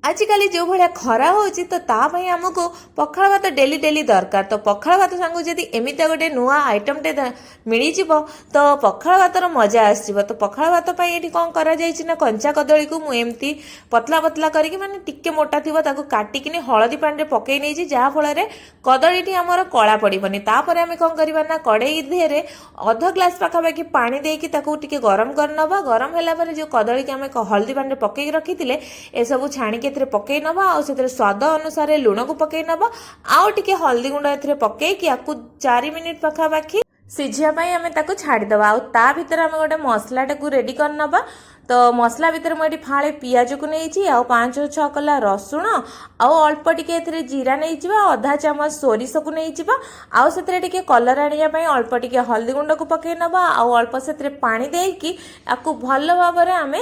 आजिकल जो भाया खरा हो तो तापाई आमको पखाल भात डेली डेली दरकार। तो पखाल भात सांगू जदि एमितिया गोटे नुआ आइटमटे मिल तो पखाल भातर मजा आसो। तो पखाल भात ये कौन करा ना कंचा कदली को मुझे पतला पतला करके माने टिके मोटा थी काटिकी हलदी पानी पकई नहीं जहाँफल कदलीटी आमर कला पड़बनी। तापर आम कौन करवा ना कड़े देहरे अध ग्लास पाखापाखि पानी देकी टिके गरम करनवा। गरम है जो कदली की आम हलदी पानी पकई रखी ए सब छाणिकी पकई नवा आ स्वाद अनुसार लुण को पकई नवा आउ टिके हल्दी गुंड ए पकईकी 4 मिनिट पाखापाखि सिझापी आम छाड़ीदवा। आ ता भितर आम गोटे मसलाटा को रेडी कर नवा। तो मसला भितर मुझे फाड़े पियाज को नहीं आउ 5-6 कला रसुण आउ अल्प टिके जीरा नहीं अधा चामच सोरिष को नहीं आउ से कलर आने अल्प टिके हल्दी गुंड को पकई नवा आउ अल्प से पानी देकी आपको भल भाव आम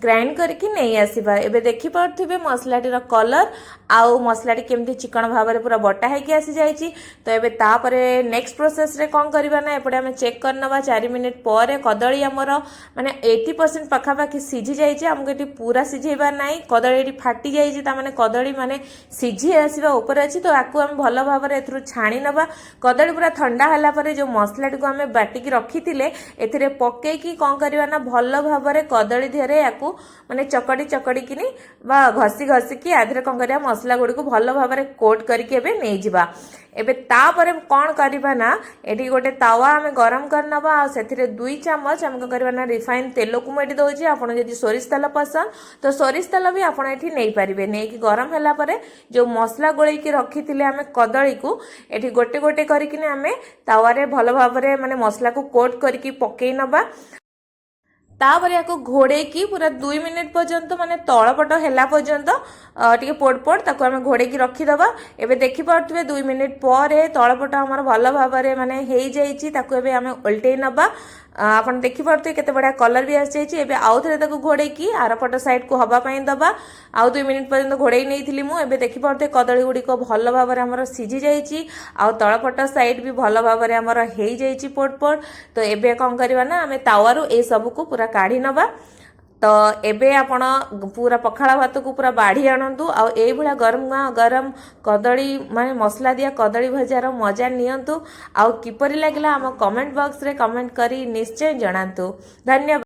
ग्राइंड करके नहीं आसवा। एबे देखि पारे मसलाटीर कलर आउ मसलाटी केमती चिकन भाव में पूरा बटा होगी आसी जाइए। तो ये तापर नेक्स्ट प्रोसेस रे कौन करवा ना एपटे आम चेक करनवा 4 मिनिट पर कदली आमर माने 80% पाखापाखि सिझी जाइए। आमको ये पूरा सिझेबार ना कदली फाटी जाइए माने कदली माने सिझी आसवा ऊपर अच्छी। तो आपको आम भल भाव में छाणी नवा। कदली पूरा ठंडा होला परे जो मसलाटी को आम बाटिकी रखी ए पकईकी कौन करवा ना भल भाव में कदली देहरे या माने चकड़ी चकड़ी किनी बा घसी घसिकी आधे कौन कर मसला गुड़ी को भल भाव में कोट करके नहीं जावा। एबे तापर कौन करवा ना एटी गोटे तावा आम गरम करनवा आ से 2 चामच आम करवा ना रिफाइन तेल को मुझे दौची। आप जब सोरिष तेल पसंद तो सोरिष तेल भी आप नहीं पारे नहीं कि गरम है पर जो मसला गोलैकी रखी आम कदली को ये गोटे गोटे करके आम तावारे भल भाव में माने मसला को कोट करके पकई नवा। तापर या घोड़े की पूरा 2 मिनिट पर्यंत माने तलपट है पर्यंत टे पोड़ ताको आम घोड़े की रखीदबा। एबे देखि पारे 2 मिनिट पर तलपट आमर भल भाव में माने हो जाए आम उल्टे नवा। आप देखि पारे केते बढ़िया कलर भी आसी जाइए। आउ थे घोड़े आरपट साइड को हवापाई दबा। आउ 2 मिनिट पर्यंत घोड़े नहीं मुझे देखि पारे कदली गुड़िक भल भाव में आमर सिझी जाइए आउ तलपट साइड भी भल भाव में आमर हो जाइए पोड़। तो एबे कौन करवा ना आम तावारू ए सब को पूरा काढ़ी नवा। तो एबे आपण पूरा पखाला भात को पूरा बाढ़ी आणतु आ भाया गरम गरम कदली माने मसला दिया कदली भजार मजा नियंतु। आ किपरि लागला आम कमेंट बॉक्स रे कमेंट करी निश्चय जणातु। धन्यवाद।